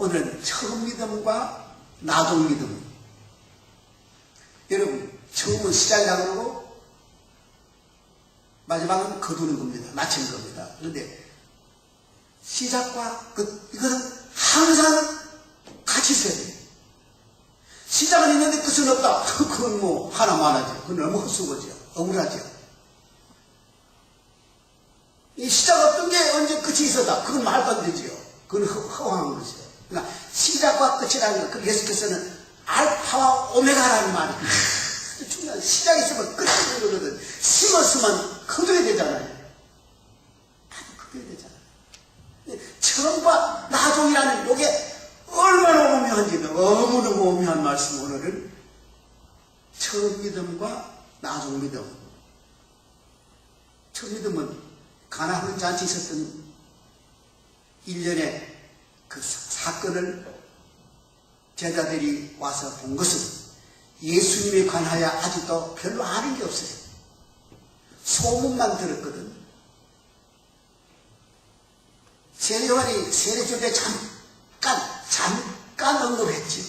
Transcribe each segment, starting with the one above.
오늘은 처음 믿음과 나중 믿음. 여러분, 처음은 시작이라고 그러고 마지막은 거두는 겁니다. 마치는 겁니다. 그런데 시작과 끝, 이것은 항상 같이 있어야 돼요. 시작은 있는데 끝은 없다. 그건 뭐 하나만 하죠. 그건 너무 헛수고죠. 억울하죠. 이 시작 없던 게 언제 끝이 있었다. 그건 말도 안 되지요. 그건 허황한 것이죠. 그러니까 시작과 끝이라는 것, 예수께서는 알파와 오메가라는 말이 중요한 시작이 있으면 끝이 있는 거거든. 심었으면 거둬야 되잖아요. 거둬야 되잖아요. 처음과 나중이라는 이게 얼마나 오묘한지 너무너무 오묘한 말씀. 오늘은 처음 믿음과 나중 믿음. 처음 믿음은 가나 혼인 잔치 있었던 1년에 그 사건을 제자들이 와서 본 것은 예수님에 관하여 아직도 별로 아는 게 없어요. 소문만 들었거든. 세례요한이 세례 줄 때 잠깐 언급했지요.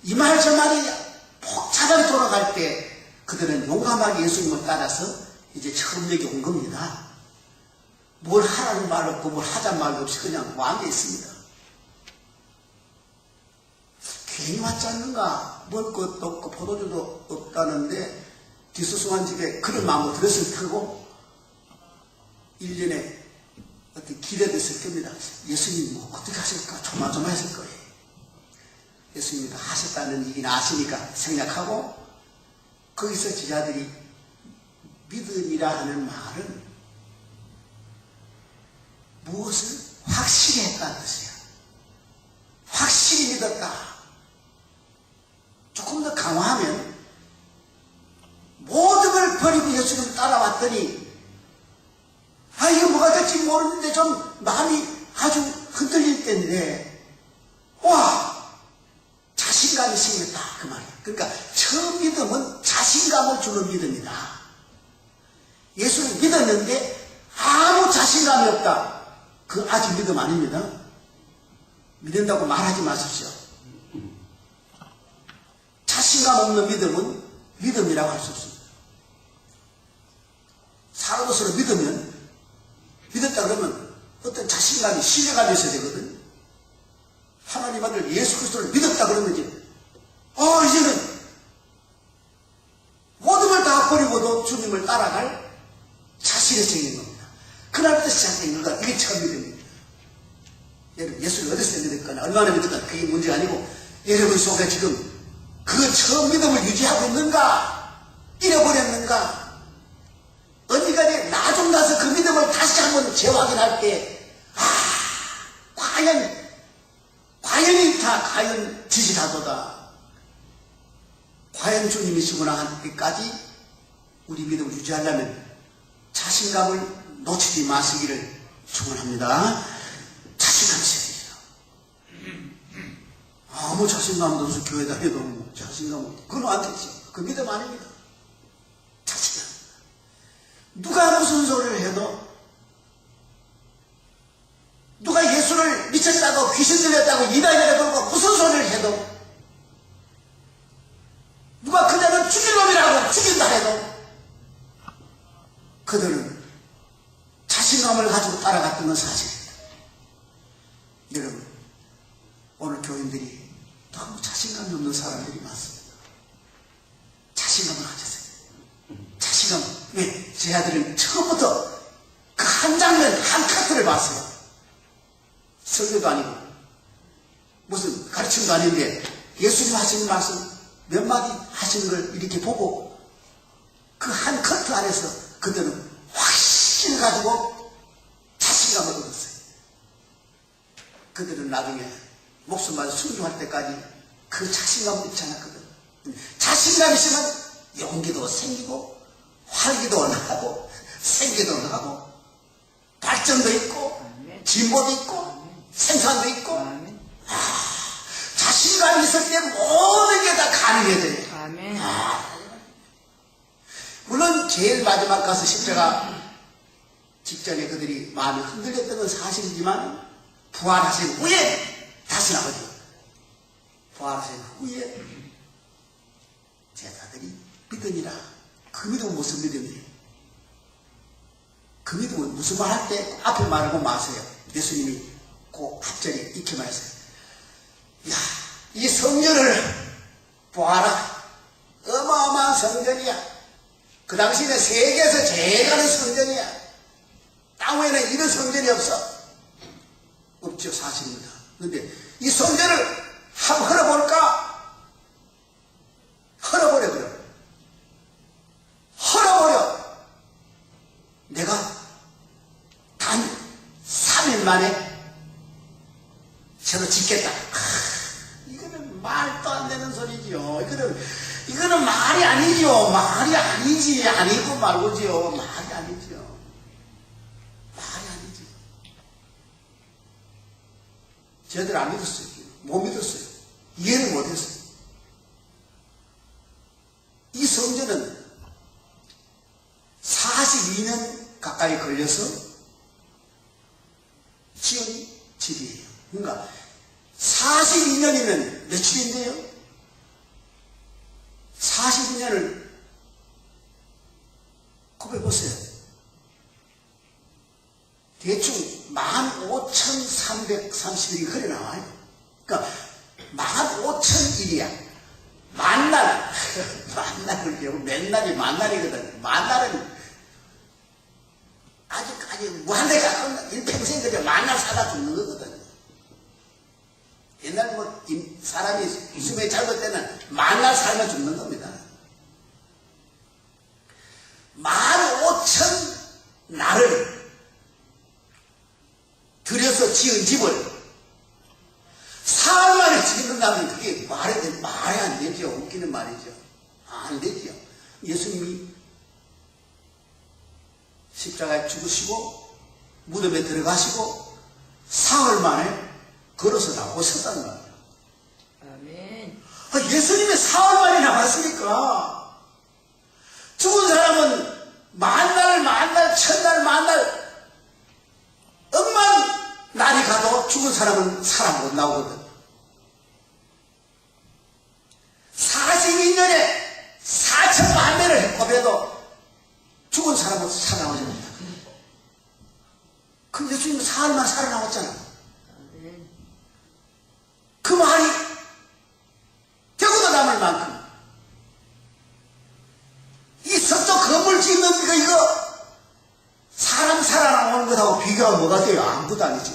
이 말 저 말이 복잡하게 돌아갈 때 그들은 용감하게 예수님을 따라서 이제 처음 여기 온 겁니다. 뭘 하라는 말 없고 뭘 하자는 말도 없이 그냥 왕에 있습니다. 괜히 왔지 않는가? 먹을 것도 없고 포도주도 없다는데 뒤수숭한 집에 그런 마음으로 들었을 테고 1년에 어떻게 기대됐을 겁니다. 예수님 뭐 어떻게 하실까? 조마조마했을 거예요. 예수님이 하셨다는 얘기는 아시니까 생략하고 거기서 제자들이 믿음이라 하는 말은 무엇을 확실히 했다는 뜻이야. 확실히 믿었다. 조금 더 강화하면 모든 걸 버리고 예수님 따라왔더니 이거 뭐가 될지 모르는데 좀 마음이 아주 흔들릴 때인데 자신감이 생겼다 그 말이야. 그러니까 처음 믿음은 자신감을 주는 믿음이다. 예수를 믿었는데 아무 자신감이 없다. 그 아직 믿음 아닙니다. 믿는다고 말하지 마십시오. 자신감 없는 믿음은 믿음이라고 할 수 없습니다. 사람 것으로 믿으면 믿었다 그러면 어떤 자신감이 신뢰감이 있어야 되거든. 하나님 아들 예수 그리스도를 믿었다 그러면 이제는 모든 걸 다 버리고도 주님을 따라갈 자신이 생긴 겁니다. 그날부터 시작된 것. 이게 처음 믿음입니다. 여러분, 예수를 어디서 믿었거나 얼마나 믿었거나 그게 문제가 아니고 여러분 속에 지금 그 처음 믿음을 유지하고 있는가? 잃어버렸는가? 언젠가 나중 가서 그 믿음을 다시 한번 재확인할 때 과연 지지하도다. 과연 주님이시구나 할 때까지 우리 믿음을 유지하려면 자신감을 놓치지 마시기를 축원합니다. 자신감이 있어야 돼요. 아무 자신감도 없어 교회 다녀도 자신감 그건 안 되죠. 그 믿음 아닙니다. 자신감. 누가 무슨 소리를 해도 누가 예수를 미쳤다고 귀신 들렸다고 이단이라 그러고 무슨 소리를 해도 누가 그자는 죽일 놈이라고 죽인다 해도 그들은 자신감을 가지고 따라갔던 건 사실입니다. 여러분, 오늘 교인들이 너무 자신감이 없는 사람들이 많습니다. 자신감을 가졌어요. 자신감. 왜? 제 아들은 처음부터 그 한 장면, 한 카트를 봤어요. 설교도 아니고 무슨 가르침도 아닌데 예수님 하시는 말씀 몇 마디 하시는 걸 이렇게 보고 그 한 커트 안에서 그들은 확신을 가지고 자신감을 얻었어요. 그들은 나중에 목숨마저 순종할 때까지 그 자신감을 잃지 않았거든. 자신감이 있으면 용기도 생기고 활기도 나고 생기도 나고 발전도 있고 진보도 있고 생산도 있고 자신감이 있을 때 모든 게 다 가능해져요. 물론 제일 마지막 가서 십자가 직전에 그들이 마음이 흔들렸던 건 사실이지만 부활하신 후에 다시 나오죠. 부활하신 후에 제자들이 믿으니라. 그 믿음은 무슨 믿음이에요? 그 믿음은 무슨 말 할 때 앞에 말하고 마세요. 예수님이 꼭 앞절에 이렇게 말했어요. 야, 이 성전을 보아라. 어마어마한 성전이야. 그 당시에는 세계에서 제일 가는 성전이야. 땅 위에는 이런 성전이 없어. 없죠, 사실입니다. 그런데 이 성전을 한번 헐어볼까? 헐어버려, 그래. 헐어버려. 내가 단 3일 만에 저도 짓겠다. 이거는 말도 안 되는 소리지요. 이거는 말이 아니죠. 말이 아니지. 아니고 말고지요. 말이 아니죠. 말이 아니지. 저희들 안 믿었어요. 못 믿었어요. 이해를 못 했어요. 이 성전은 42년 가까이 걸려서 지은 집이에요. 그러니까 42년이면 며칠인데요? 42년을 곱해보세요. 대충 15,330일이 흐려 나와요. 그러니까 15,000일이야. 만날, 만날을 배우고 맨날이 만날이거든. 만날은 아직까지 무한대 가까운 일평생 그저 만날 살다 죽는 거거든. 옛날 사람이 숨에 짧을 때는 만날 살면 죽는 겁니다. 15,000날을 들여서 지은 집을 사흘 만에 짓는다면 그게 말이 안 되죠. 웃기는 말이죠. 안 되죠. 예수님이 십자가에 죽으시고 무덤에 들어가시고 사흘 만에 걸어서 나오셨다는 말이에요. 아멘. 예수님이 사흘 만에 나왔으니까 죽은 사람은 만날, 천날, 만날 억만 날이 가도 죽은 사람은 살아 못 나오거든. 42년에 4천만 배를 했고해도 죽은 사람은 살아나오지 못한다. 그럼 예수님은 사흘만 살아나왔잖아. 그 말이 되고도 남을 만큼 이 서쪽 건물 짓는 이거 사람 살아나오는 것하고 비교하면 뭐가 돼요? 아무것도 아니죠.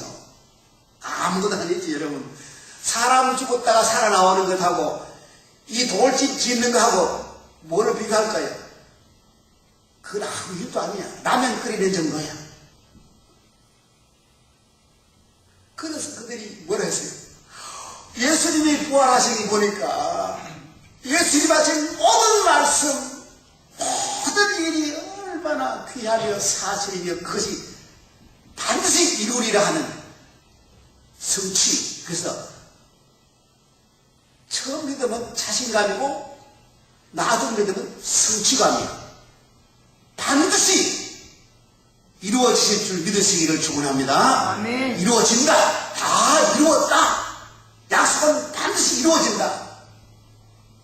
아무것도 아니지, 여러분. 사람 죽었다가 살아나오는 것하고 이 돌집 짓는 거하고 뭐를 비교할까요? 그건 아무 일도 아니야. 라면 끓이는 정도야. 그래서 그들이 뭐라 했어요? 예수님이 부활하시기 보니까 예수님 하신 모든 말씀, 모든 일이 얼마나 귀하며 사실이며 그것이 반드시 이루리라 하는 성취. 그래서 처음 믿으면 자신감이고 나중 믿으면 성취감이야. 반드시 이루어지실 줄 믿으시기를 축원합니다. 아멘. 이루어진다. 다 이루었다. 약속은 반드시 이루어진다.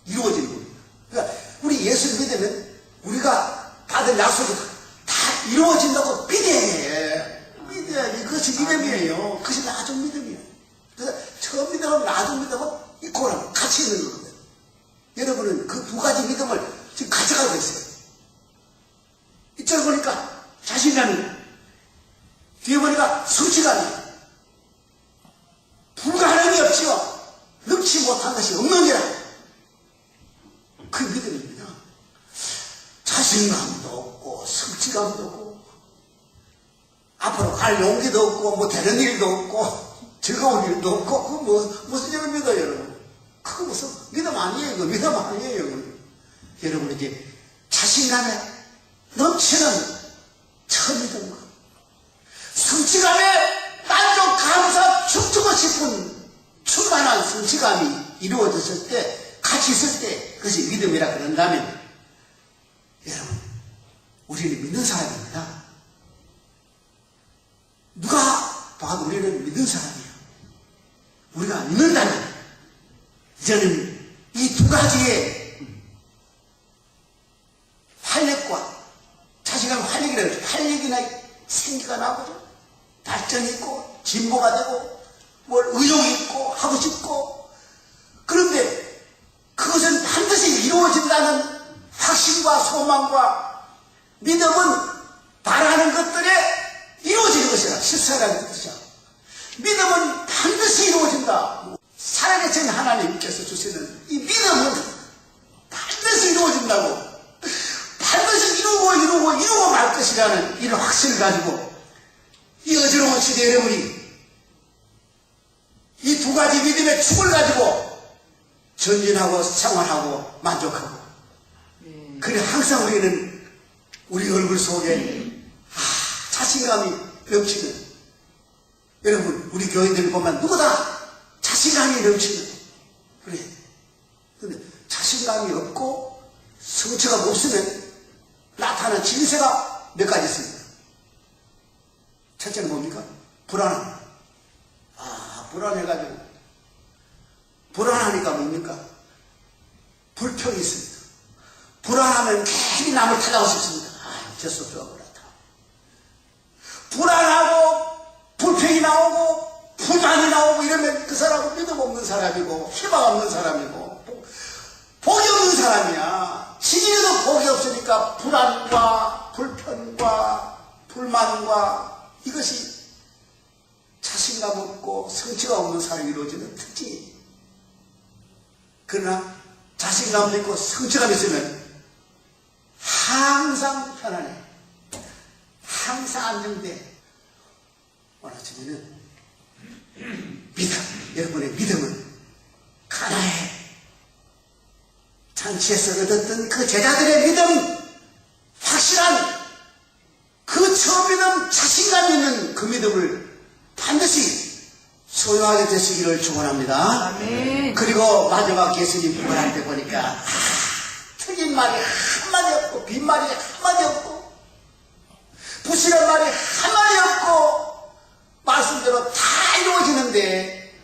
이루어지는 겁니다. 그러니까 우리 예수를 믿으면 우리가 받은 약속이 다 이루어진다고 믿어야 해. 믿어야 해. 그것이 믿음이에요. 그것이 나중 믿음이에요. 그래서 처음 믿음하고 나중 믿음하고 이코랑 같이 있는 거거든요. 여러분은 그 두 가지 믿음을 지금 가져가고 있어요. 이쪽에 보니까 자신감이, 뒤에 보니까 성취감이. 불가능이 없지요. 넣지 못한 것이 없느니라. 그 믿음입니다. 자신감도 없고 성취감도 없고 앞으로 갈 용기도 없고 뭐 되는 일도 없고 즐거운 일도 없고 그거 무슨 일을 믿어요, 여러분? 그거 무슨 믿음 아니에요. 그거 믿음 아니에요. 여러분 이제 자신감에 넘치는 첫 믿음과 성취감에 만족, 감사, 춤추고 싶은 충만한 성취감이 이루어졌을 때, 같이 있을 때 그것이 믿음이라 그런다면 여러분, 우리는 믿는 사람입니다. 누가 봐도 우리는 믿는 사람이에요. 우리가 믿는다면 이제는 이 두 가지의 활력과 자신감 활력이라고 해요. 활력이나 생기가 나거든. 발전이 있고 진보가 되고 뭘 의욕이 있고 하고 싶고, 그런데 그것은 반드시 이루어진다는 확신과 소망과 믿음은 바라는 것들에 이루어지는 것이라. 실사라는 뜻이야. 믿음은 반드시 이루어진다. 살아계신 하나님께서 주시는 이 믿음은 반드시 이루어진다고, 반드시 이루고 말 것이라는 이런 확신을 가지고 이 어지러운 시대의 여러분이 이 두 가지 믿음의 축을 가지고 전진하고 생활하고 만족하고, 그래 항상 우리는 우리 얼굴 속에 자신감이 넘치는, 여러분 우리 교인들 보면 누구나 자신감이 넘치는, 그래. 근데 자신감이 없고 성취가 없으면 나타나는 진세가 몇 가지 있습니다. 첫째는 뭡니까? 불안함. 불안해가지고, 불안하니까 뭡니까? 불평이 있습니다. 불안하면 괜히 남을 타다고 싶습니다. 재수없어 그렇다. 불안하고 불평이 나오고 불만이 나오고 이러면 그 사람은 믿음 없는 사람이고 희망 없는 사람이고 복이 없는 사람이야. 지지에도 복이 없으니까 불안과 불편과 불만과 이것이 자신감 없고 성취가 없는 사람이 이루어지는 특징이에요. 그러나 자신감도 있고 성취감 있으면 항상 편안해. 항상 안정돼. 오늘 아침에는 믿음, 여러분의 믿음은 가나해. 잔치에서 얻었던 그 제자들의 믿음, 확실한 그 처음 믿음, 자신감 있는 그 믿음을 반드시 소유하게 되시기를 축원합니다. 아멘. 그리고 마지막 예수님 부활할 때 보니까 틀린 말이 한마디 없고 빈말이 한마디 없고 부실한 말이 한마디 없고 말씀대로 다 이루어지는데,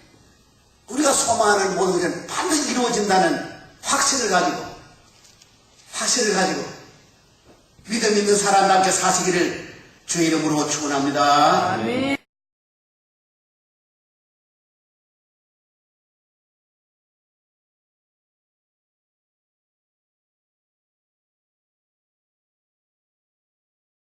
우리가 소망하는 모든 것은 반드시 이루어진다는 확신을 가지고 믿음 있는 사람답게 사시기를 주의 이름으로 축원합니다. 아멘.